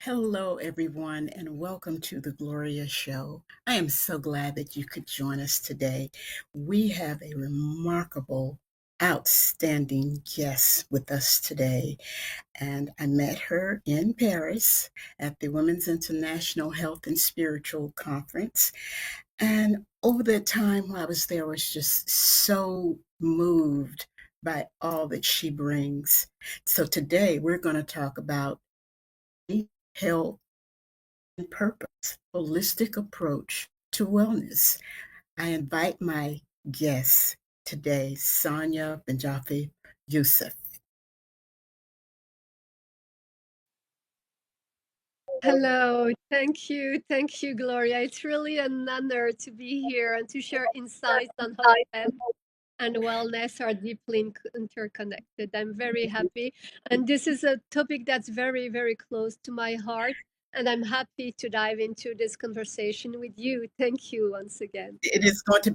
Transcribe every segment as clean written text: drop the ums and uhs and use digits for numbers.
Hello, everyone, and welcome to the Gloria Show. I am so glad that you could join us today. We have a remarkable, outstanding guest with us today, and I met her in Paris at the Women's International Health and Spiritual Conference. And over the time while I was there, I was just so moved by all that she brings. So today we're going to talk about health and purpose, holistic approach to wellness. I invite my guest today, Sonia Benjafi Youssef. Hello, thank you, Gloria. It's really an honor to be here and to share insights on how health and wellness are deeply interconnected. I'm very happy, and this is a topic that's very, very close to my heart, and I'm happy to dive into this conversation with you. Thank you once again. It's going to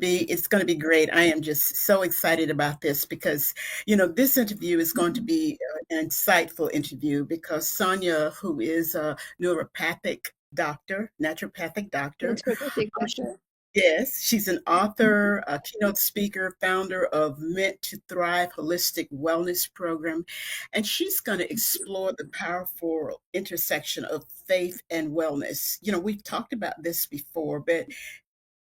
be great. I am just so excited about this because, this interview is going to be an insightful interview because Sonia, who is a neuropathic doctor, naturopathic doctor, Naturopathic she doctor. Yes, she's an author, a keynote speaker, founder of Meant to Thrive Holistic Wellness Program, and she's going to explore the powerful intersection of faith and wellness. We've talked about this before, but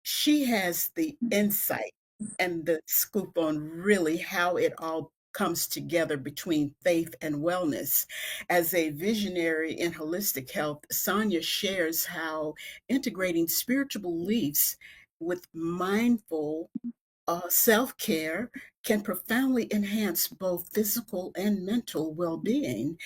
she has the insight and the scoop on really how it all comes together between faith and wellness. As a visionary in holistic health, Sonia shares how integrating spiritual beliefs with mindful self care can profoundly enhance both physical and mental well being.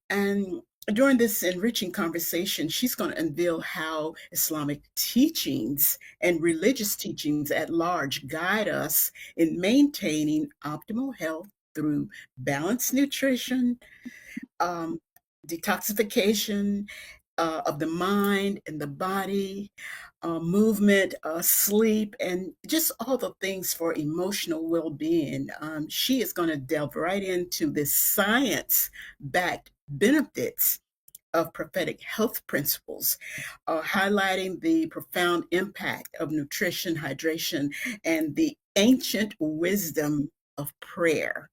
And during this enriching conversation, she's going to unveil how Islamic teachings and religious teachings at large guide us in maintaining optimal health through balanced nutrition, um, detoxification of the mind and the body, movement, sleep, and just all the things for emotional well being. She is going to delve right into the science backed benefits of prophetic health principles, highlighting the profound impact of nutrition, hydration, and the ancient wisdom of prayer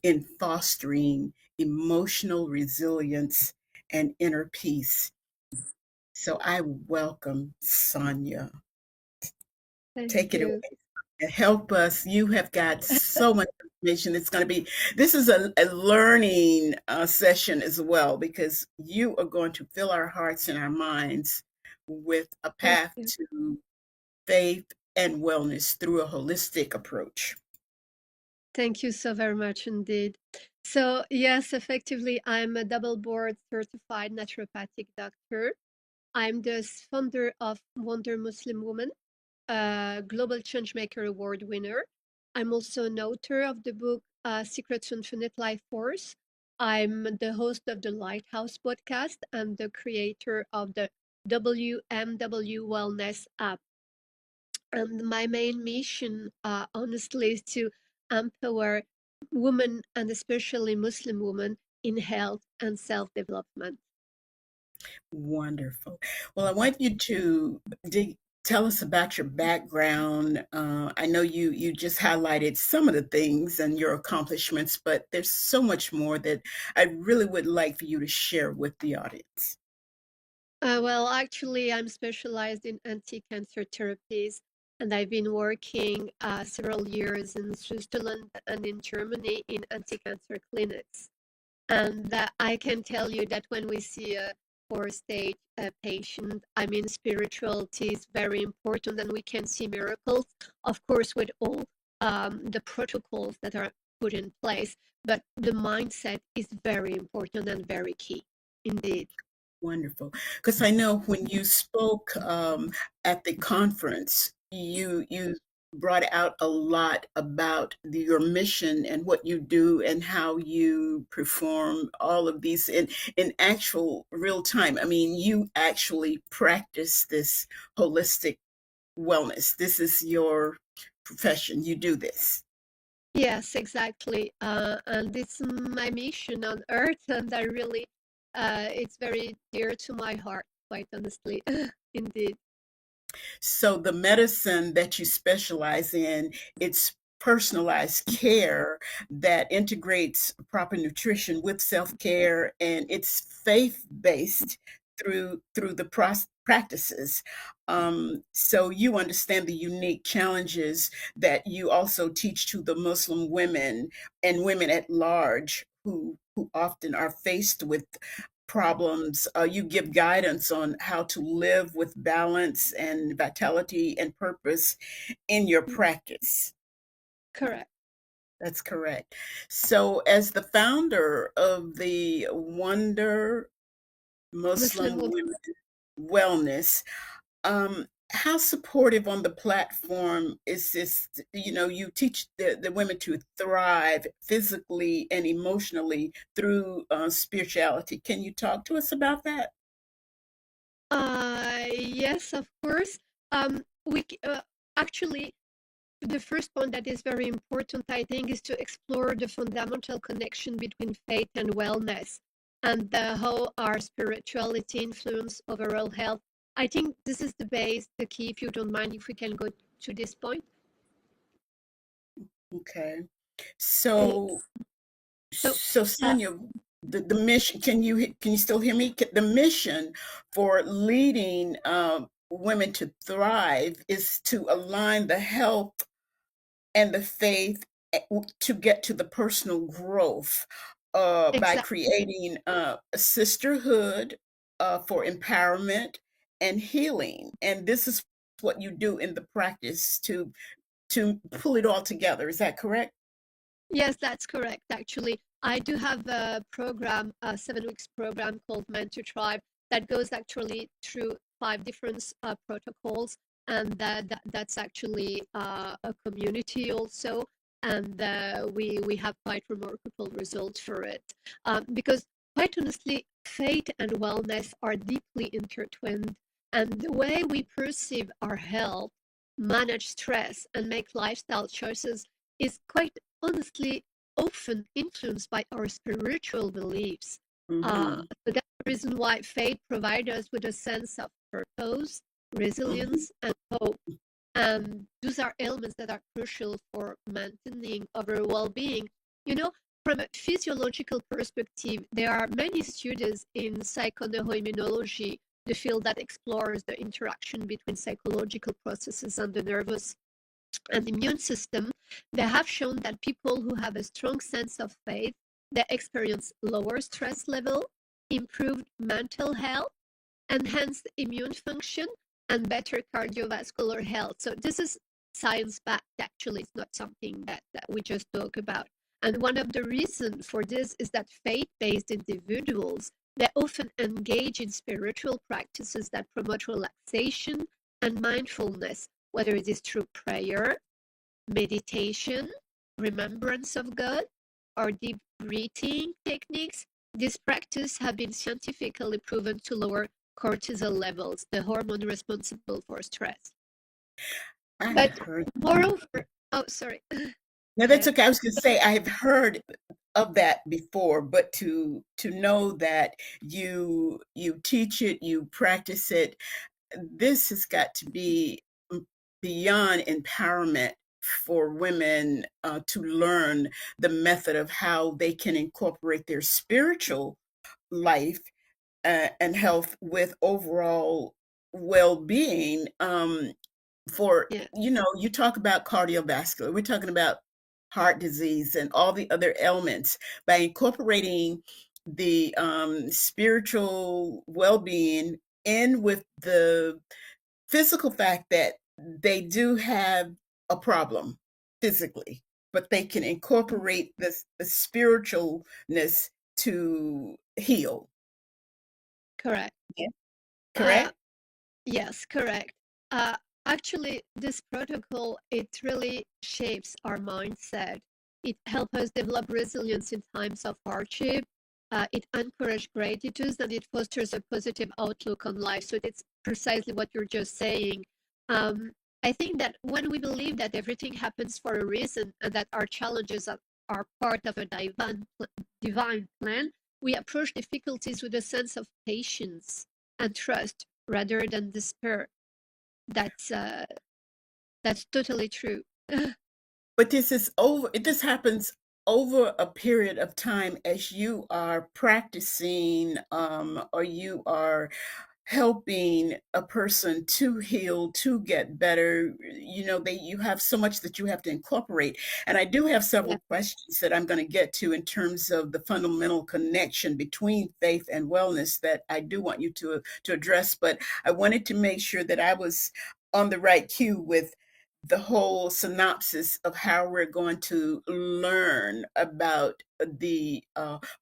in fostering emotional resilience and inner peace. So I welcome Sonia. Thank Take it away you. and help us. You have got so much information. This is a learning session as well, because you are going to fill our hearts and our minds with a Thank path you. to faith and wellness through a holistic approach. Thank you so very much indeed. So, yes, effectively, I'm a double board certified naturopathic doctor. I'm the founder of Wonder Muslim Woman, a Global Changemaker Award winner. I'm also an author of the book Secrets to Infinite Life Force. I'm the host of the Lighthouse podcast and the creator of the WMW Wellness app. And my main mission, honestly, is to empower women and especially Muslim women in health and self development. Wonderful. Well, I want you to tell us about your background. I know you just highlighted some of the things and your accomplishments, but there's so much more that I really would like for you to share with the audience. Well, actually, I'm specialized in anti cancer therapies, and I've been working several years in Switzerland and in Germany in anti cancer clinics. And I can tell you that when we see a four-stage patient, I mean, spirituality is very important, and we can see miracles, of course, with all the protocols that are put in place. But the mindset is very important and very key indeed. Wonderful. Because I know when you spoke at the conference, you brought out a lot about your mission and what you do and how you perform all of these in actual real time. I mean, you actually practice this holistic wellness. This is your profession. You do this. Yes, exactly. And it's my mission on earth, and I really it's very dear to my heart, quite honestly. Indeed. So the medicine that you specialize in, it's personalized care that integrates proper nutrition with self-care, and it's faith-based through the practices. So you understand the unique challenges that you also teach to the Muslim women and women at large who often are faced with problems. You give guidance on how to live with balance and vitality and purpose in your practice. Correct. That's correct. So, as the founder of the Wonder Muslim Muslim woman. Women Wellness, how supportive on the platform is this? You know, you teach the women to thrive physically and emotionally through spirituality. Can you talk to us about that? Yes, of course. Actually, the first point that is very important, I think, is to explore the fundamental connection between faith and wellness and how our spirituality influence overall health. I think this is the base, the key, if you don't mind, if we can go to this point. Okay. Yes. So, So, so uh, Sonia, the mission, can you still hear me? The mission for leading women to thrive is to align the health and the faith to get to the personal growth by exactly. creating a sisterhood for empowerment and healing. And this is what you do in the practice to pull it all together. Is that correct? Yes, that's correct. Actually, I do have a program, a 7 weeks program called Mentor Tribe that goes actually through 5 different protocols, and that's actually a community also, and we have quite remarkable results for it. Because quite honestly, faith and wellness are deeply intertwined, and the way we perceive our health, manage stress, and make lifestyle choices is quite honestly often influenced by our spiritual beliefs. Mm-hmm. So that's the reason why faith provides us with a sense of purpose, Mm-hmm. resilience, and hope. And those are elements that are crucial for maintaining our well-being. You know, from a physiological perspective, there are many studies in psychoneuroimmunology, the field that explores the interaction between psychological processes and the nervous and immune system. They have shown that people who have a strong sense of faith, they experience lower stress level, improved mental health, enhanced immune function, and better cardiovascular health. So this is science backed. Actually, it's not something that we just talk about. And one of the reasons for this is that faith-based individuals, they often engage in spiritual practices that promote relaxation and mindfulness, whether it is through prayer, meditation, remembrance of God, or deep breathing techniques. These practices have been scientifically proven to lower cortisol levels, the hormone responsible for stress. I have But heard. moreover, oh, sorry. No, that's Yeah, okay. I was going to say I have heard of that before, but to know that you teach it, you practice it, this has got to be beyond empowerment for women to learn the method of how they can incorporate their spiritual life and health with overall well-being. For yeah, you talk about cardiovascular, we're talking about heart disease and all the other ailments by incorporating the spiritual well-being in with the physical fact that they do have a problem physically, but they can incorporate the spiritualness to heal. correct. Yeah. Uh, Correct? yes, correct. Uh, Actually, this protocol, it really shapes our mindset. It helps us develop resilience in times of hardship. It encourages gratitude and it fosters a positive outlook on life. So it's precisely what you're just saying. Um, I think that when we believe that everything happens for a reason and that our challenges are part of a divine plan, we approach difficulties with a sense of patience and trust rather than despair. That's uh, that's totally true. But this is over, this happens over a period of time as you are practicing, or you are helping a person to heal, to get better. You know, you have so much that you have to incorporate. And I do have Yeah. several questions that I'm going to get to in terms of the fundamental connection between faith and wellness that I do want you to address. But I wanted to make sure that I was on the right cue with the whole synopsis of how we're going to learn about the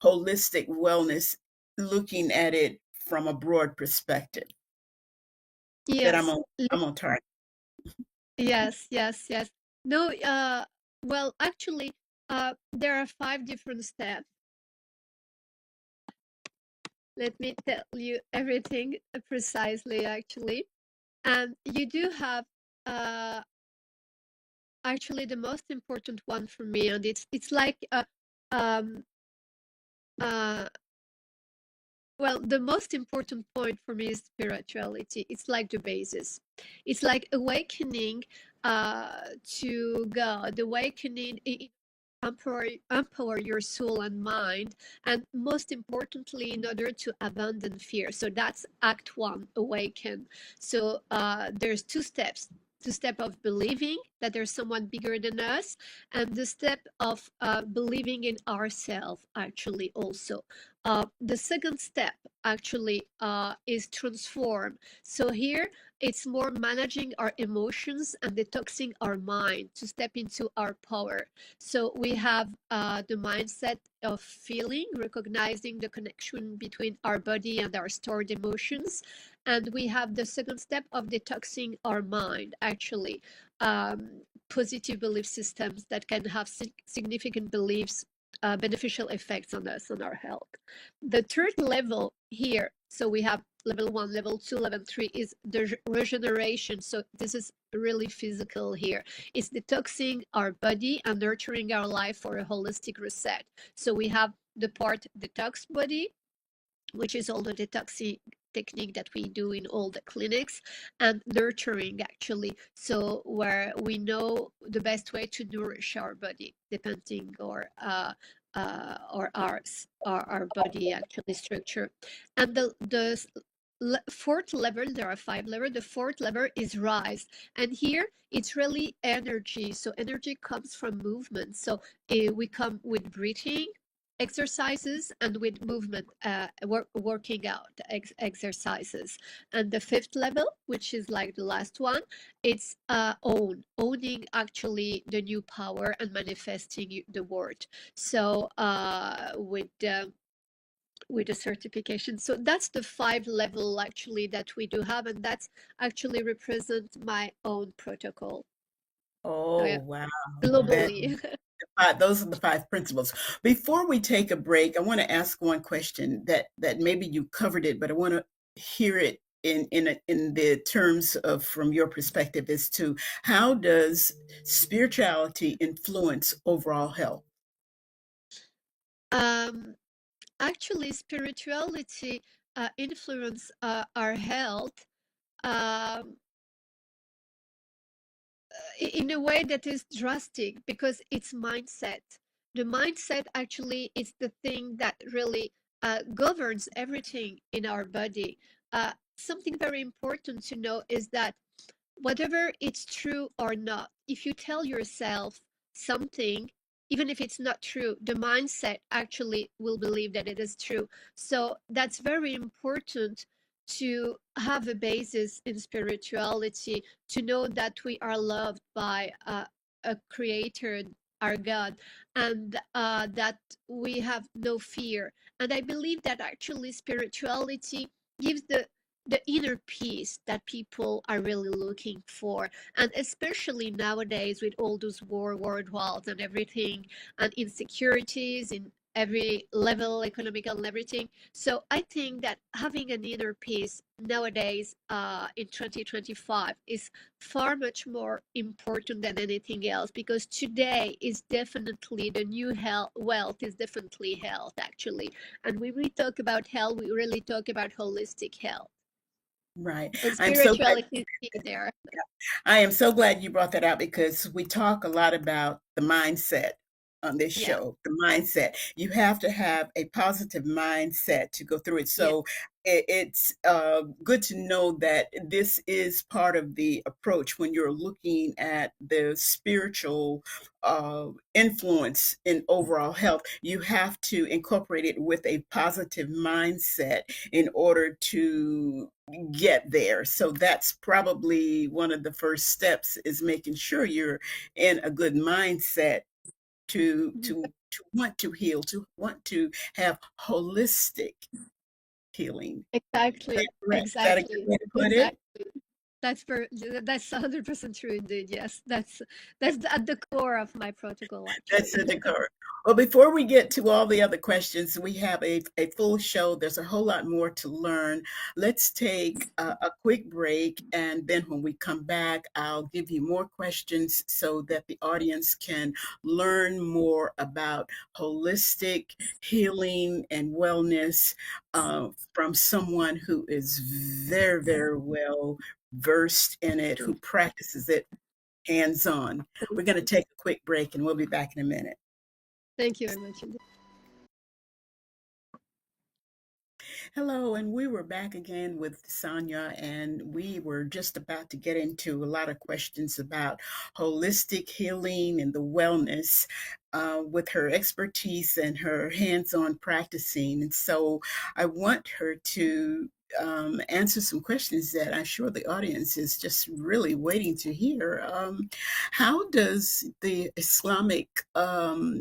holistic wellness, looking at it from a broad perspective. That Yes. I'm on target. Yes, yes, yes. No, well, actually, there are five different steps. Let me tell you everything precisely, actually. And you do have, uh, actually, the most important one for me, and it's like, um, uh, well, the most important point for me is spirituality. It's like the basis. It's like awakening to God, awakening, empower your soul and mind, and most importantly, in order to abandon fear. So that's Act One, awaken. So there's two steps. The step of believing that there's someone bigger than us, and the step of believing in ourselves, actually, also. The second step actually is transform. So here it's more managing our emotions and detoxing our mind to step into our power. So we have the mindset of feeling, recognizing the connection between our body and our stored emotions. And we have the second step of detoxing our mind, actually. Positive belief systems that can have significant beliefs, beneficial effects on us, on our health. The third level here, so we have level one, level two, level three, is the regeneration. So this is really physical here. It's detoxing our body and nurturing our life for a holistic reset. So we have the part detox body, which is all the detoxing technique that we do in all the clinics, and nurturing, actually, so where we know the best way to nourish our body depending or our body actually structure. And the fourth level, there are five levels. The fourth level is rise, and here it's really energy. So energy comes from movement. So we come with breathing exercises and with movement, working out exercises. And the fifth level, which is like the last one, it's owning actually the new power and manifesting the word. So with the certification. So that's the five level actually that we do have, and that's actually represent my own protocol. So Oh, yeah, wow. That globally. those are the five principles. Before we take a break, I want to ask one question that maybe you covered it, but I want to hear it in the terms of from your perspective as to how does spirituality influence overall health? um, Actually, spirituality influence our health um, in a way that is drastic because it's mindset. The mindset actually is the thing that really governs everything in our body. Something very important to know is that whatever it's true or not, if you tell yourself something, even if it's not true, the mindset actually will believe that it is true. So that's very important to have a basis in spirituality, to know that we are loved by a creator, our God, and that we have no fear. And I believe that actually spirituality gives the inner peace that people are really looking for, and especially nowadays with all those world wars and everything, and insecurities every level, economical and everything. So I think that having an inner peace nowadays, in 2025, is far much more important than anything else, because today is definitely the new health. Wealth is definitely health, actually. And when we talk about health, we really talk about holistic health. Right. And I'm so glad. spirituality is key there. I am so glad you brought that out because we talk a lot about the mindset on this Yeah, show. The mindset. You have to have a positive mindset to go through it. yeah, So it's good to know that this is part of the approach when you're looking at the spiritual influence in overall health. You have to incorporate it with a positive mindset in order to get there. So that's probably one of the first steps is making sure you're in a good mindset to want to heal, to want to have holistic healing. Is that exactly, correct? Is that a good exactly, way to put it? exactly. That's 100% true indeed. Yes, that's at the core of my protocol, That's actually. a decor. Well, before we get to all the other questions, we have a full show. There's a whole lot more to learn. Let's take a quick break. And then when we come back, I'll give you more questions so that the audience can learn more about holistic healing and wellness from someone who is very, very well versed in it, who practices it hands on. We're going to take a quick break and we'll be back in a minute. Thank you very much indeed. Hello, and we were back again with Sonia, and we were just about to get into a lot of questions about holistic healing and the wellness with her expertise and her hands on practicing. And so I want her to answer some questions that I'm sure the audience is just really waiting to hear. How does the Islamic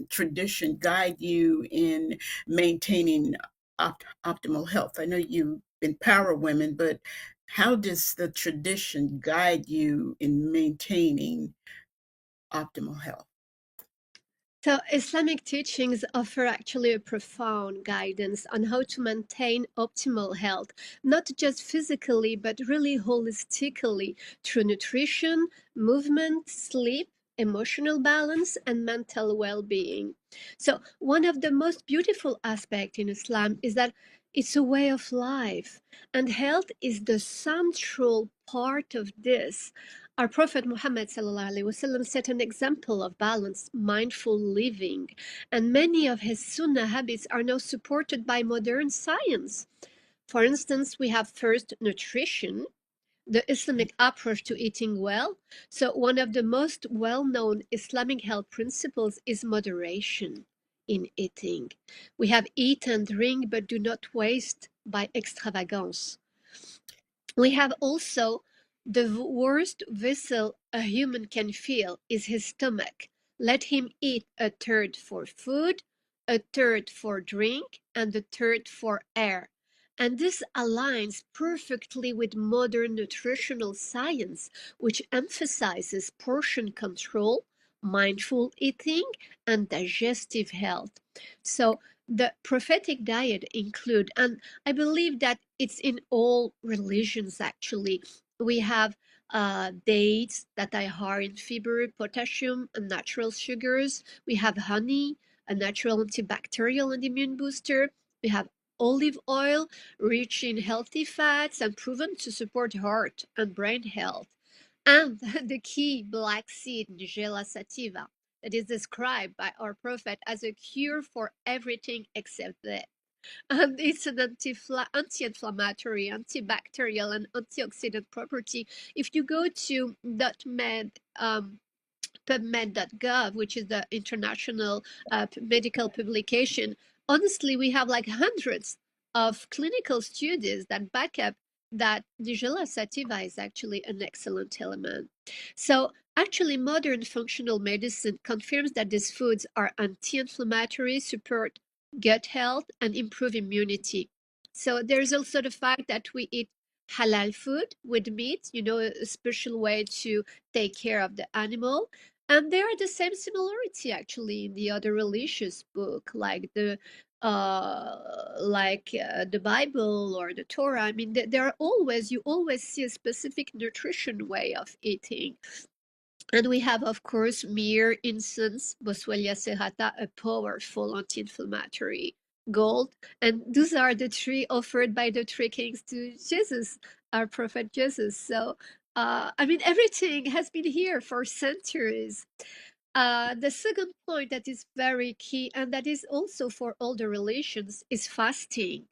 tradition guide you in maintaining optimal health? I know you empower women, but how does the tradition guide you in maintaining optimal health? So, Islamic teachings offer actually a profound guidance on how to maintain optimal health, not just physically, but really holistically through nutrition, movement, sleep, emotional balance, and mental well being. So, one of the most beautiful aspects in Islam is that it's a way of life, and health is the central part of this. Our Prophet Muhammad ﷺ set an example of balanced, mindful living, and many of his sunnah habits are now supported by modern science. For instance, we have first nutrition, the Islamic approach to eating well. So, one of the most well known Islamic health principles is moderation in eating. We have eat and drink, but do not waste by extravagance. We have also the worst vessel a human can fill is his stomach. Let him eat a third for food, a third for drink, and a third for air. And this aligns perfectly with modern nutritional science, which emphasizes portion control, mindful eating, and digestive health. So the prophetic diet include, and I believe that it's in all religions actually. We have dates that are high in fiber, potassium, and natural sugars. We have honey, a natural antibacterial and immune booster. We have olive oil, rich in healthy fats and proven to support heart and brain health. And the key black seed, Nigella sativa, that is described by our prophet as a cure for everything except death. And it's an anti-inflammatory, antibacterial, and antioxidant property. If you go to .med, PubMed.gov, which is the international medical publication, honestly, we have like hundreds of clinical studies that back up that Nigella sativa is actually an excellent element. So, actually, modern functional medicine confirms that these foods are anti-inflammatory, support gut health, and improve immunity. So, there's also the fact that we eat halal food with meat, a special way to take care of the animal. And there are the same similarity actually in the other religious book, like the Bible or the Torah. I mean, there are always you always see a specific nutrition way of eating. And we have, of course, myrrh, incense, Boswellia serrata, a powerful anti-inflammatory gold. And those are the three offered by the three kings to Jesus, our prophet Jesus. So, I mean, everything has been here for centuries. The second point that is very key, and that is also for all the religions, is fasting.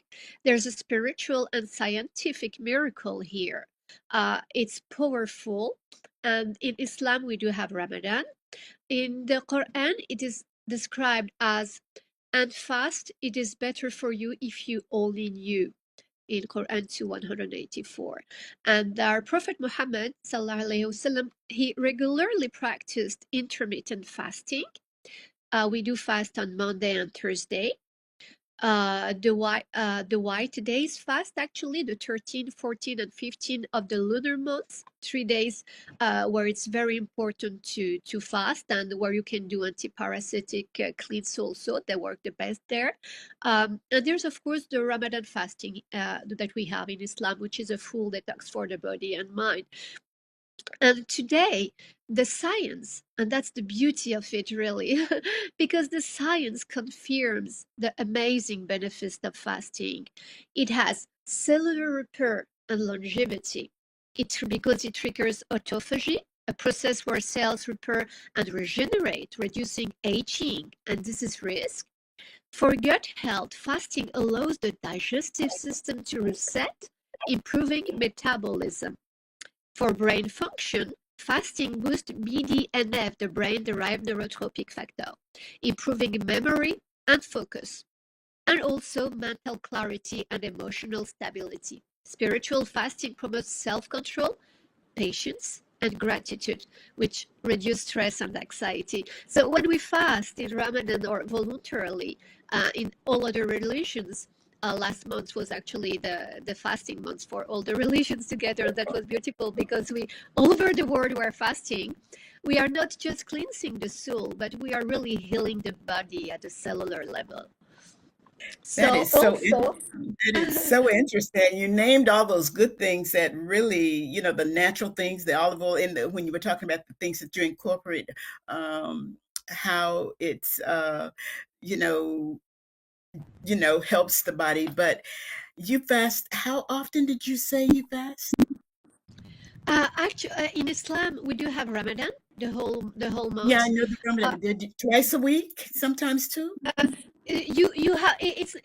There's a spiritual and scientific miracle here. It's powerful, and in Islam we do have Ramadan. In the Quran, it is described as, and fast, it is better for you if you only knew, in Quran 2 184. And our Prophet Muhammad sallallahu alaihi wasallam, he regularly practiced intermittent fasting. We do fast on Monday and Thursday. The white days fast, actually, the 13, 14, and 15 of the lunar months, 3 days where it's very important to fast, and where you can do anti-parasitic cleanse also. They work the best there. And there's, of course, the Ramadan fasting that we have in Islam, which is a full detox for the body and mind. And today, the science, and that's the beauty of it, really, because the science confirms the amazing benefits of fasting. It has cellular repair and longevity. Because it triggers autophagy, a process where cells repair and regenerate, reducing aging and disease risk. For gut health, fasting allows the digestive system to reset, improving metabolism. For brain function, fasting boosts BDNF, the brain-derived neurotrophic factor, improving memory and focus, and also mental clarity and emotional stability. Spiritual fasting promotes self-control, patience, and gratitude, which reduce stress and anxiety. So when we fast in Ramadan or voluntarily in all other religions, last month was actually the fasting month for all the religions together. That was beautiful because we all over the world were fasting. We are not just cleansing the soul, but we are really healing the body at the cellular level. That So is so also, interesting. That is so interesting. You named all those good things that really, the natural things, the olive oil, and when you were talking about the things that you incorporate, how it's, you know, helps the body. But you fast. How often did you say you fast? actually, in Islam, we do have Ramadan, the whole Yeah, I month. know the Uh, Ramadan. Did you, twice a week, sometimes two. you have it's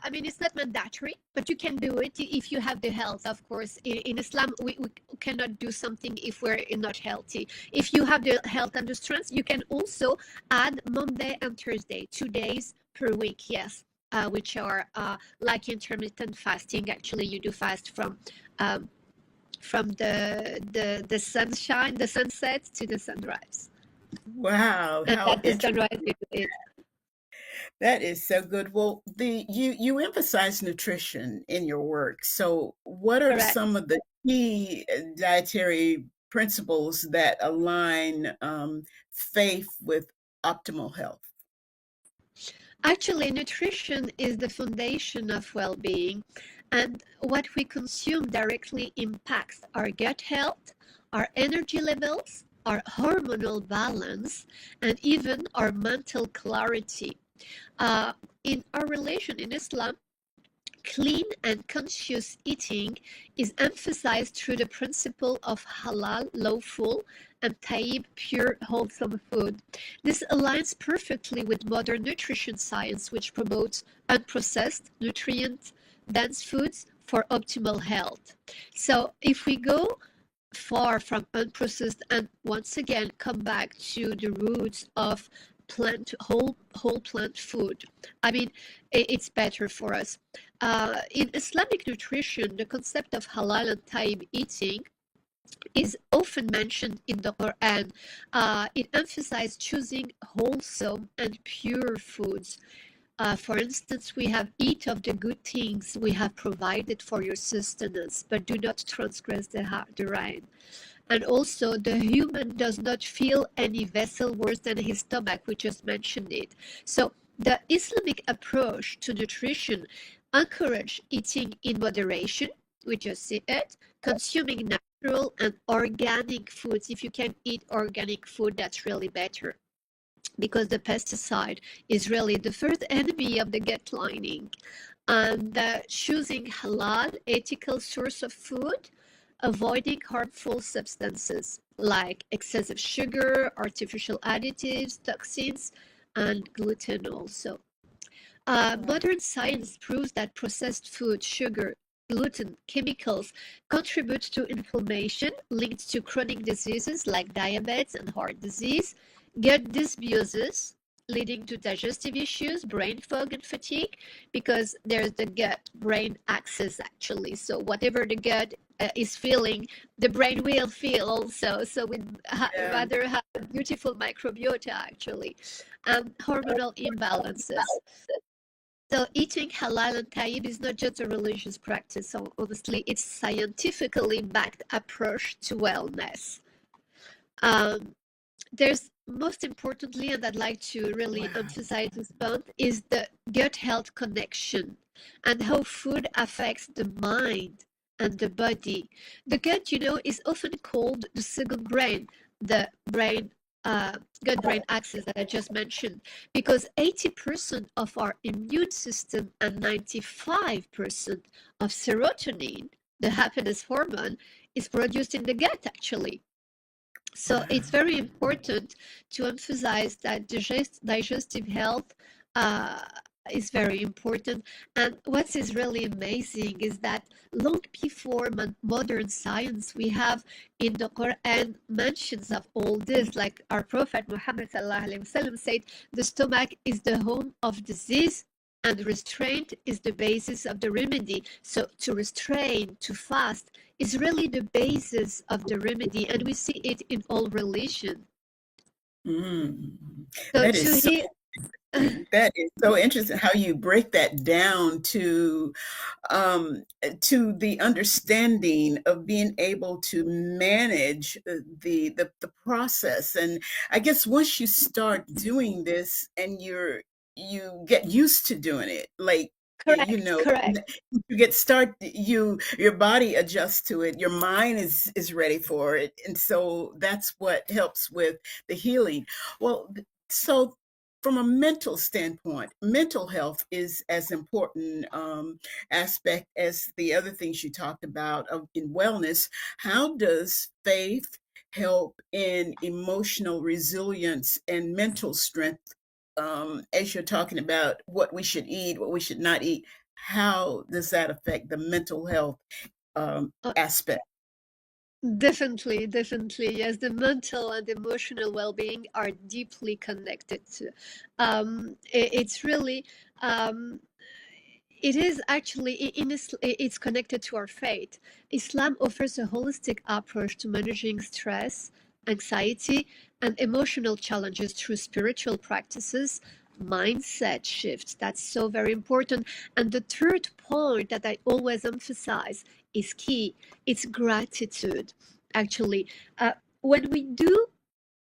I mean, it's not mandatory, but you can do it if you have the health. Of course, in Islam we cannot do something if we're not healthy. If you have the health and the strength, you can also add Monday and Thursday, 2 days per week, yes, which are like intermittent fasting. Actually, you do fast um, from the sunshine, the sunset, to the sunrise, Wow, and how at the interesting. sunrise you do it. That is so good. Well, the you emphasize nutrition in your work. So, what are some Correct. of the key dietary principles that align faith with optimal health? Actually, nutrition is the foundation of well-being, and what we consume directly impacts our gut health, our energy levels, our hormonal balance, and even our mental clarity. Uh, in our religion in Islam, clean and conscious eating is emphasized through the principle of halal, lawful, and tayyib, pure, wholesome food. This aligns perfectly with modern nutrition science, which promotes unprocessed, nutrient-dense foods for optimal health. So, if we go far from unprocessed and once again come back to the roots of whole plant food, I mean, it's better for us. In Islamic nutrition, the concept of halal and tayyib eating is often mentioned in the Quran. It emphasizes choosing wholesome and pure foods. For instance, we have eat of the good things we have provided for your sustenance, but do not transgress the, the Rhine. And also, the human does not feel any vessel worse than his stomach. We just mentioned it. So, the Islamic approach to nutrition encourage eating in moderation. We just see it, consuming natural and organic foods. If you can eat organic food, that's really better, because the pesticide is really the first enemy of the gut lining. And choosing halal, ethical source of food, avoiding harmful substances like excessive sugar, artificial additives, toxins, and gluten also. Wow. Modern science proves that processed food, sugar, gluten, chemicals contribute to inflammation linked to chronic diseases like diabetes and heart disease, gut dysbiosis, leading to digestive issues, brain fog, and fatigue, because there's the gut-brain axis actually. So whatever the gut is feeling, the brain will feel also. So we'd Yeah. rather have a beautiful microbiota actually. Hormonal imbalances. So eating halal and tayyib is not just a religious practice. So honestly, it's scientifically backed approach to wellness. Um, there's most importantly, and I'd like to really Wow. emphasize this point, is the gut health connection and how food affects the mind and the body. The gut, is often called the second brain, the brain uh, gut-brain axis that I just mentioned, because 80% of our immune system and 95% of serotonin, the happiness hormone, is produced in the gut actually. So it's Wow. very important to emphasize that digestive health uh, is very important. And what is really amazing is that long before modern science, we have in the Quran mentions of all this, like our Prophet Muhammad ﷺ said, the stomach is the home of disease, and restraint is the basis of the remedy. So to restrain, to fast, is really the basis of the remedy, and we see it in all religion. Mm. So That to is so heal, interesting. That is so interesting how you break that down to the understanding of being able to manage the process. And I guess once you start doing this and you get used to doing it, like, you correct, know, correct. you get start your body adjusts to it, your mind is ready for it, and so that's what helps with the healing. Well, so from a mental standpoint, mental health is as important aspect as the other things you talked about in wellness. How does faith help in emotional resilience and mental strength? As you're talking about what we should eat, what we should not eat, how does that affect the mental health Uh, aspect? Definitely, definitely. Yes, the mental and emotional well-being are deeply connected to. It's really, um, it is actually it's connected to our faith. Islam offers a holistic approach to managing stress, anxiety, and emotional challenges through spiritual practices, mindset shifts. That's so very important. And the third point that I always emphasize is key. It's gratitude. Actually, when we do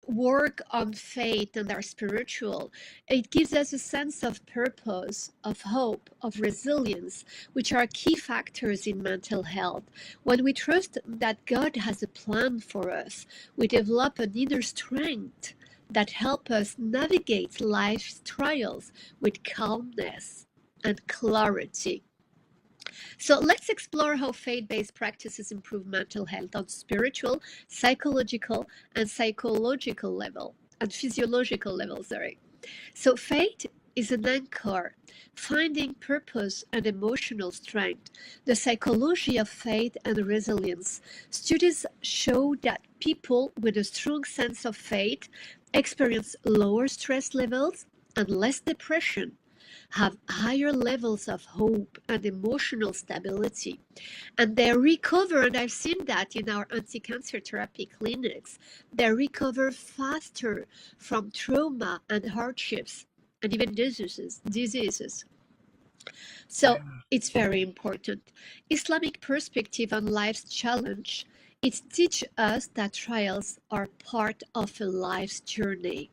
work on faith and our spiritual, it gives us a sense of purpose, of hope, of resilience, which are key factors in mental health. When we trust that God has a plan for us, we develop an inner strength that help us navigate life's trials with calmness and clarity. So let's explore how faith-based practices improve mental health on spiritual, psychological, and psychological level, and physiological level, sorry. So faith is an anchor, finding purpose and emotional strength. The psychology of faith and resilience. Studies show that people with a strong sense of faith experience lower stress levels and less depression, have higher levels of hope and emotional stability, and they recover, and I've seen that in our anti-cancer therapy clinics, they recover faster from trauma and hardships and even diseases. So Wow. it's very important. Islamic perspective on life's challenge. It teaches us that trials are part of a life's journey.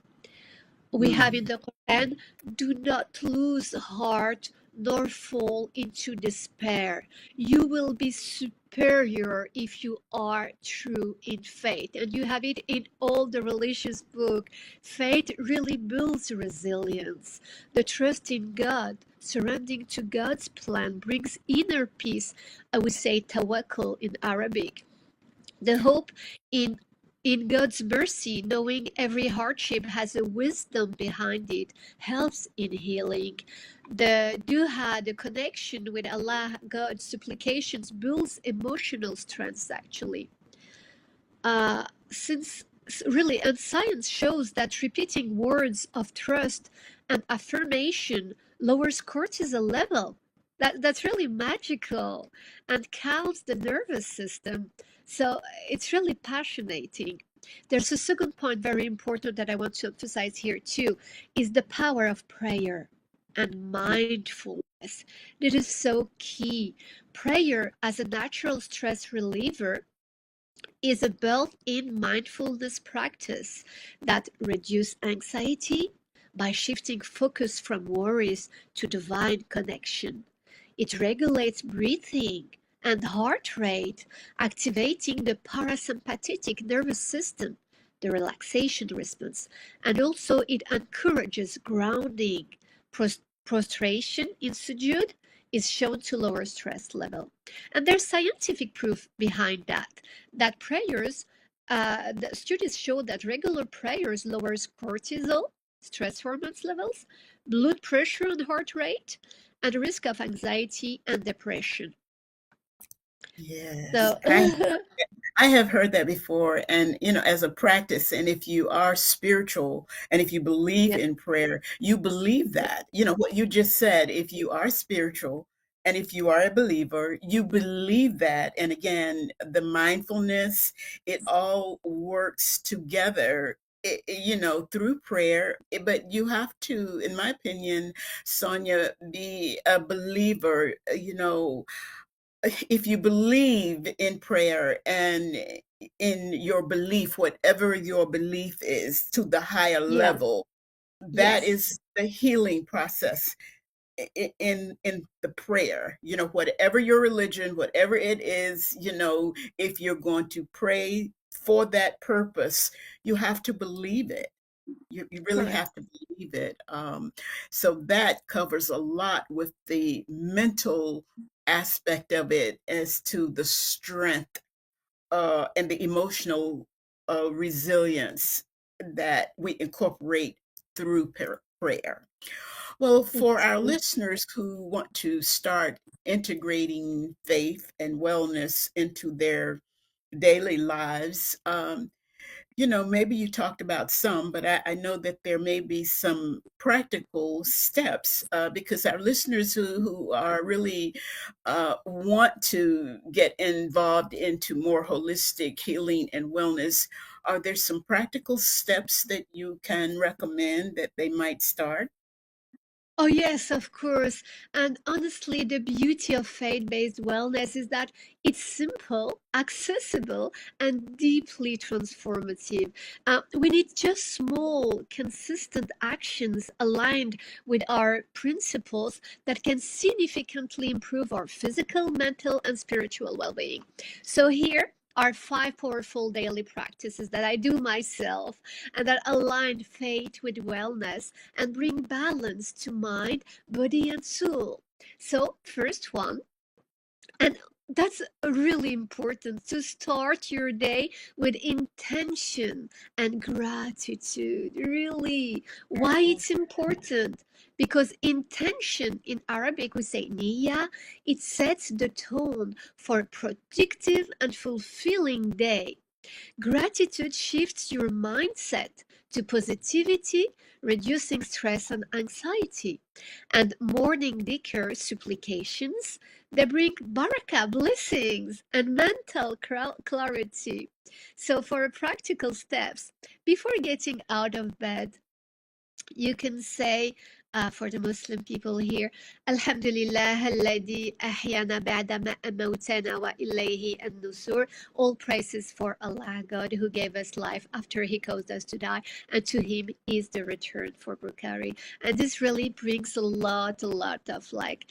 We have in Mm. the Quran, do not lose heart nor fall into despair. You will be superior if you are true in faith. And you have it in all the religious book. Faith really builds resilience. The trust in God, surrendering to God's plan, brings inner peace. I would say tawakkul in Arabic. The hope in God's mercy, knowing every hardship has a wisdom behind it, helps in healing. The duha, the connection with Allah, God's supplications, builds emotional strength actually. Since really, and science shows that repeating words of trust and affirmation lowers cortisol level. That's really magical and calms the nervous system. So it's really passionating. There's a second point very important that I want to emphasize here too, is the power of prayer and mindfulness. It is so key. Prayer as a natural stress reliever is a built-in mindfulness practice that reduces anxiety by shifting focus from worries to divine connection. It regulates breathing and heart rate, activating the parasympathetic nervous system, the relaxation response, and also it encourages grounding. Prostration in sujood is shown to lower stress level. And there's scientific proof behind that prayers, the studies show that regular prayers lowers cortisol, stress hormones levels, blood pressure and heart rate, and risk of anxiety and depression. Yes. So, I have heard that before, and as a practice, and if you are spiritual and if you believe yeah, in prayer, you believe that. What you just said, if you are spiritual and if you are a believer, you believe that. And again, the mindfulness, it all works together. Through prayer, but you have to, in my opinion, Sonia, be a believer. If you believe in prayer and in your belief, whatever your belief is, to the higher yeah, level, that yes, is the healing process in the prayer. Whatever your religion, whatever it is, if you're going to pray for that purpose, you have to believe it. You really have correct. to believe it. So that covers a lot with the mental aspect of it as to the strength and the emotional resilience that we incorporate through prayer. Well, for our Exactly. listeners who want to start integrating faith and wellness into their daily lives, maybe you talked about some, but I know that there may be some practical steps because our listeners who are really want to get involved into more holistic healing and wellness, are there some practical steps that you can recommend that they might start? Oh, yes, of course. And honestly, the beauty of faith-based wellness is that it's simple, accessible, and deeply transformative. We need just small, consistent actions aligned with our principles that can significantly improve our physical, mental, and spiritual well-being. So here are five powerful daily practices that I do myself and that align faith with wellness and bring balance to mind, body, and soul. So, first one, and that's really important to start your day with intention and gratitude. Really, why Yes. it's important? Because intention in Arabic, we say niya, it sets the tone for a productive and fulfilling day. Gratitude shifts your mindset to positivity, reducing stress and anxiety. And morning dhikr supplications, they bring barakah blessings and mental clarity. So for practical steps, before getting out of bed, you can say for the Muslim people here. Alhamdulillah alladhi ahyana ba'dama amawtana wa ilayhi an-nusur. All praises for Allah, God, who gave us life after He caused us to die, and to Him is the return for Bukhari. And this really brings a lot of like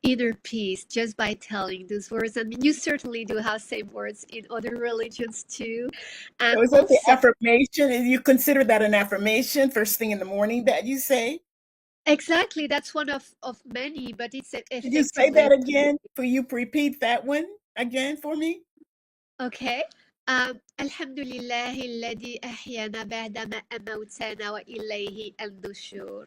inner peace just by telling those words. I mean, you certainly do have same words in other religions too, and So is that the also affirmation? And you consider that an affirmation first thing in the morning that you say? exactly, that's one of many, but it's Could you say that effectively again? For you repeat that one again for me? okay. الحمد لله الذي أحيانا بعدما أموتنا وإليه النشور.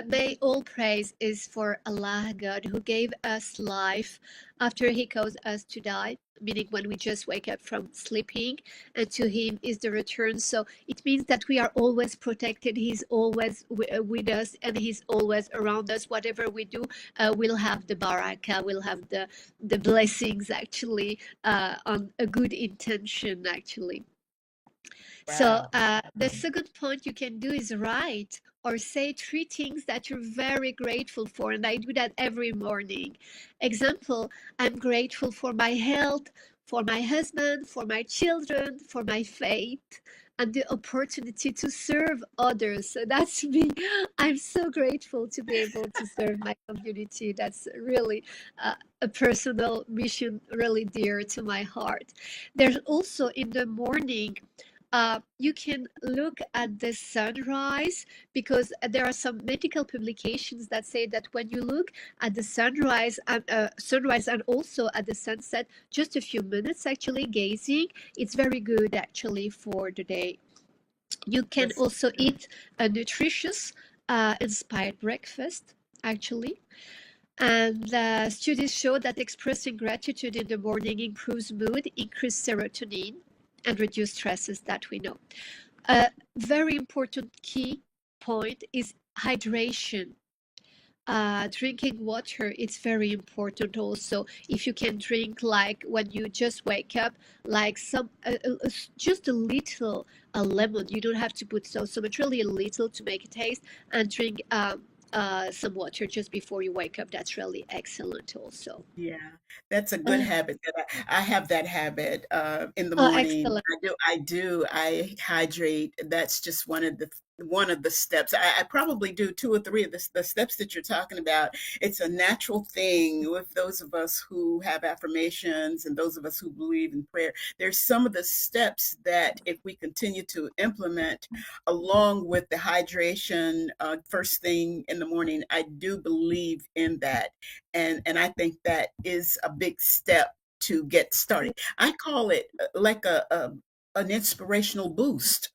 May all praise is for Allah, God, who gave us life after He caused us to die, meaning when we just wake up from sleeping, and to Him is the return. So it means that we are always protected. He's always with us, and He's always around us. Whatever we do, we'll have the barakah, we'll have the blessings actually on a good intention actually. So Wow. the second point you can do is write or say three things that you're very grateful for. And I do that every morning. Example, I'm grateful for my health, for my husband, for my children, for my faith, and the opportunity to serve others. So that's me. I'm so grateful to be able to serve my community. That's really a personal mission, really dear to my heart. There's also in the morning, you can look at the sunrise because there are some medical publications that say that when you look at the sunrise and also at the sunset, just a few minutes actually gazing, it's very good actually for the day. You can That's also eat a nutritious, inspired breakfast actually. And studies show that expressing gratitude in the morning improves mood, increases serotonin, and reduce stresses that we know. A very important key point is hydration. Drinking water is very important also. If you can drink like when you just wake up, like some just a little lemon. You don't have to put so much, really a little to make it taste, and drink some water just before you wake up. That's really excellent also. Yeah, that's a good Uh, habit that I have that habit in the oh, morning. excellent. I hydrate. That's just one of the steps. I probably do two or three of the steps that you're talking about. It's a natural thing with those of us who have affirmations and those of us who believe in prayer. There's some of the steps that if we continue to implement along with the hydration first thing in the morning, I do believe in that, and I think that is a big step to get started. I call it like a an inspirational boost.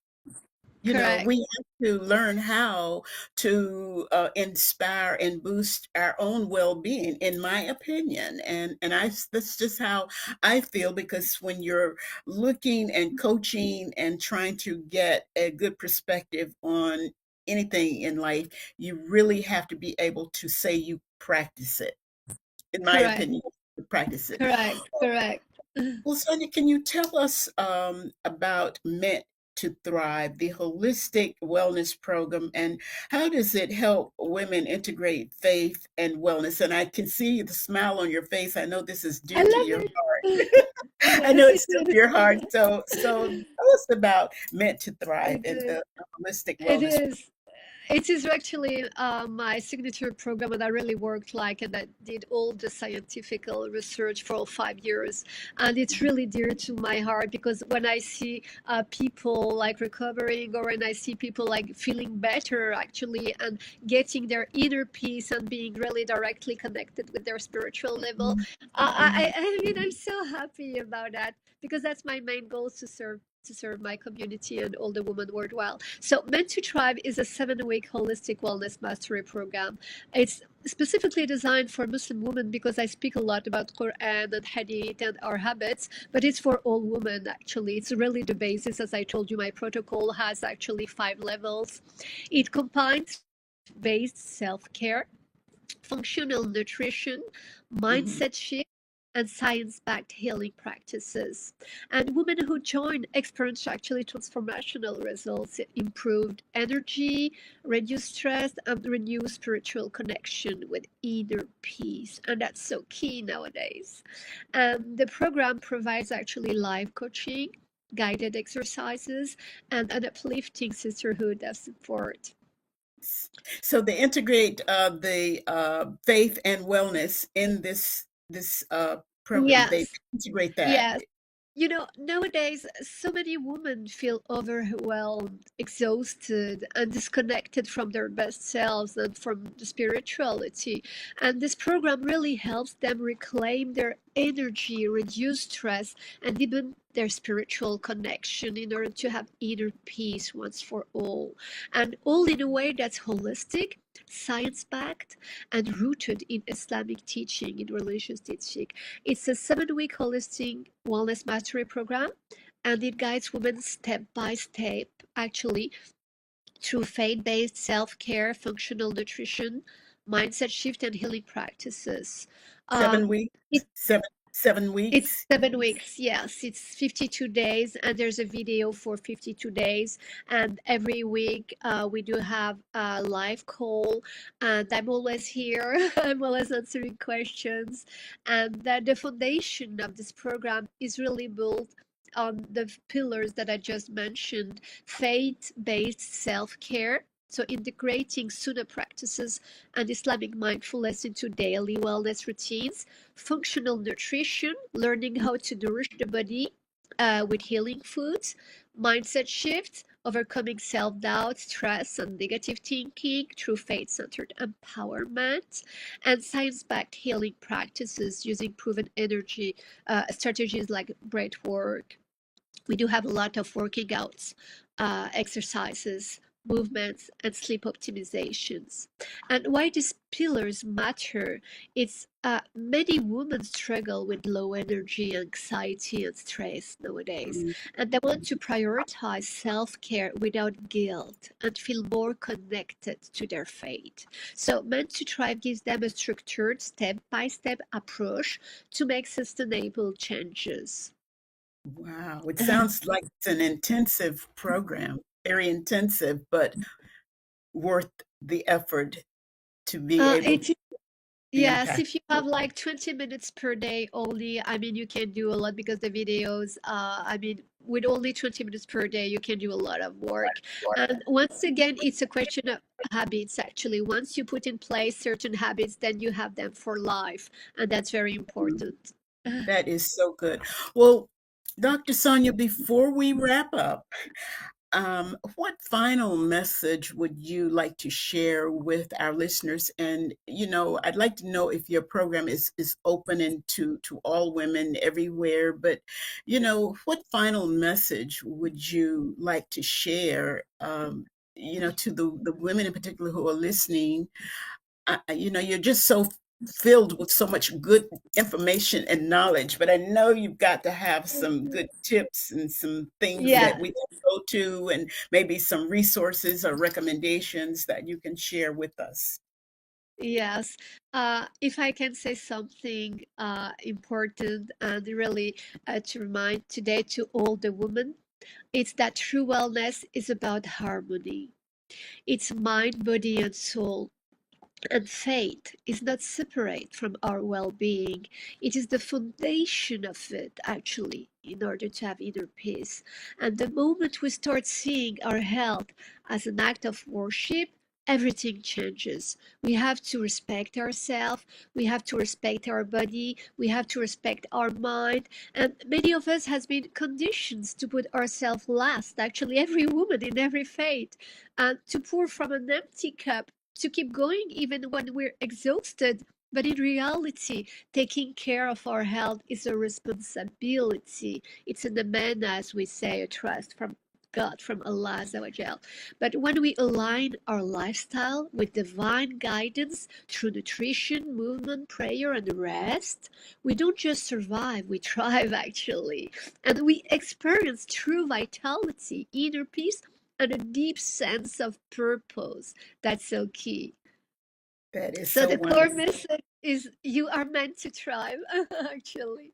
You know, Correct. we have to learn how to inspire and boost our own well-being, in my opinion. And that's just how I feel, because when you're looking and coaching and trying to get a good perspective on anything in life, you really have to be able to say you practice it, in my Correct. opinion, to practice it. Correct. Correct. Well, Sonia, can you tell us about Meant to Thrive, the holistic wellness program, and how does it help women integrate faith and wellness? And I can see the smile on your face. I know this is I dear to love your it. heart. I know Yes, it it's dear to is. your heart. So tell us about Meant to Thrive It and is. the holistic It wellness. is. It is actually my signature program, and I really worked like, and I did all the scientific research for all 5 years. And it's really dear to my heart because when I see people like recovering, or when I see people like feeling better actually, and getting their inner peace and being really directly connected with their spiritual level, I mean, I'm so happy about that because that's my main goal, to serve my community and all the women worldwide. So, Meant to Thrive is a 7-week holistic wellness mastery program. It's specifically designed for Muslim women because I speak a lot about Quran and Hadith and our habits, but it's for all women actually. It's really the basis. As I told you, my protocol has actually 5 levels. It combines based self care, functional nutrition, Mhm. mindset shift, and science-backed healing practices. And women who join experience actually transformational results, improved energy, reduced stress, and renewed spiritual connection with inner peace. And that's so key nowadays. And the program provides actually live coaching, guided exercises, and an uplifting sisterhood of support. So they integrate the faith and wellness in this program. They Yes, integrate that. yes. You know, nowadays, so many women feel overwhelmed, exhausted, and disconnected from their best selves and from the spirituality. And this program really helps them reclaim their energy, reduce stress, and deepen their spiritual connection in order to have inner peace once for all. And all in a way that's holistic, science backed, and rooted in Islamic teaching, in religious teaching. It's a 7 week holistic wellness mastery program, and it guides women step by step, actually, through faith based self care, functional nutrition, mindset shift, and healing practices. Seven Um, weeks, it, seven it's weeks. 7 weeks, yes. It's 52 days, and there's a video for 52 days. And every week, we do have a live call, and I'm always here. I'm always answering questions. And that the foundation of this program is really built on the pillars that I just mentioned: faith based self care. So, integrating Sunnah practices and Islamic mindfulness into daily wellness routines, functional nutrition, learning how to nourish the body with healing foods, mindset shifts, overcoming self doubt, stress, and negative thinking through faith centered empowerment, and science backed healing practices using proven energy strategies like breath work. We do have a lot of working outs, exercises, movements, and sleep optimizations. And why these pillars matter, it's many women struggle with low energy, anxiety, and stress nowadays. Mm. And they want to prioritize self care without guilt and feel more connected to their faith. So, Meant to Thrive gives them a structured, step by step approach to make sustainable changes. Wow, it sounds like it's an intensive program, very intensive, but worth the effort to be able It to be Yes, impactful. if you have like 20 minutes per day only, I mean, you can do a lot because the videos, I mean, with only 20 minutes per day, you can do a lot of work. And once again, it's a question of habits, actually. Once you put in place certain habits, then you have them for life. And that's very important. That is so good. Well, Dr. Sonia, before we wrap up, what final message would you like to share with our listeners? And I'd like to know if your program is open and to all women everywhere. But what final message would you like to share? To the women in particular who are listening. You're just so filled with so much good information and knowledge, but I know you've got to have some good tips and some things that Yeah. we can go to and maybe some resources or recommendations that you can share with us. Yes, if I can say something important and really to remind today to all the women, it's that true wellness is about harmony. It's mind, body, and soul. And faith is not separate from our well being. It is the foundation of it, actually, in order to have inner peace. And the moment we start seeing our health as an act of worship, everything changes. We have to respect ourselves, we have to respect our body, we have to respect our mind. And many of us has been conditioned to put ourselves last, actually every woman in every faith, and to pour from an empty cup, to keep going even when we're exhausted. But in reality, taking care of our health is a responsibility. It's an amana, as we say, a trust from God, from Allah Azawajal. But when we align our lifestyle with divine guidance through nutrition, movement, prayer, and rest, we don't just survive, we thrive actually. And we experience true vitality, inner peace, and a deep sense of purpose. That's so key. That is So so the core wonderful. message is you are meant to thrive, actually.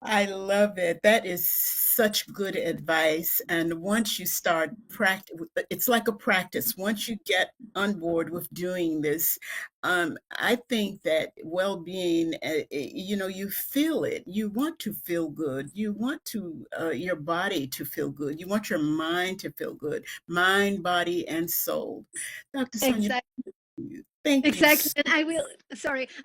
I love it. That is such good advice. And once you start practice, it's like a practice. Once you get on board with doing this, I think that well-being, you feel it. You want to feel good. You want to your body to feel good. You want your mind to feel good. Mind, body, and soul. Dr. Sonia, Exactly. thank you. Thank you. Exactly. And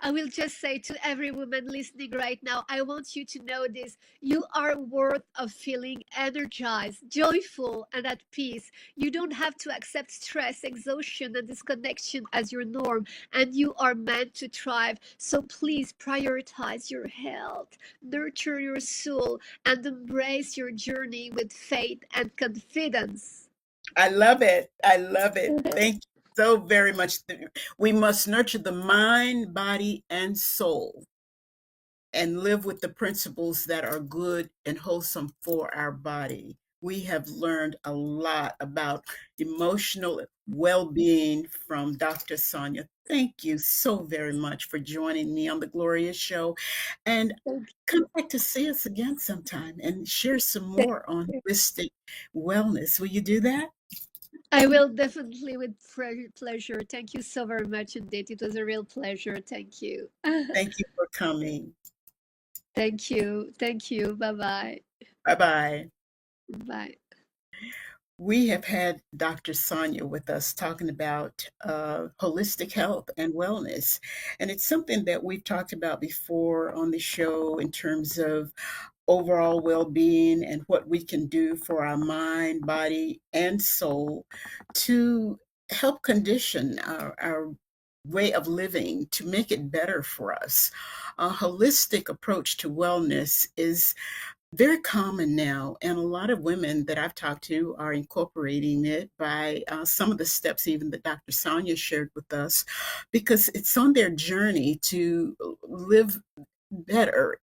I will just say to every woman listening right now, I want you to know this. You are worth of feeling energized, joyful, and at peace. You don't have to accept stress, exhaustion, and disconnection as your norm, and you are meant to thrive. So please prioritize your health, nurture your soul, and embrace your journey with faith and confidence. I love it. I love it. Thank you so very much. We must nurture the mind, body, and soul and live with the principles that are good and wholesome for our body. We have learned a lot about emotional well being from Dr. Sonia. Thank you so very much for joining me on the Gloria Show. And come back to see us again sometime and share some more on holistic wellness. Will you do that? I will definitely with pleasure. Thank you so very much indeed. It was a real pleasure. Thank you. Thank you for coming. Thank you. Thank you. Bye bye. Bye bye. Bye. We have had Dr. Sonia with us talking about holistic health and wellness. And it's something that we've talked about before on the show in terms of overall well being and what we can do for our mind, body, and soul to help condition our way of living to make it better for us. A holistic approach to wellness is very common now, and a lot of women that I've talked to are incorporating it by some of the steps even that Dr. Sonia shared with us, because it's on their journey to live better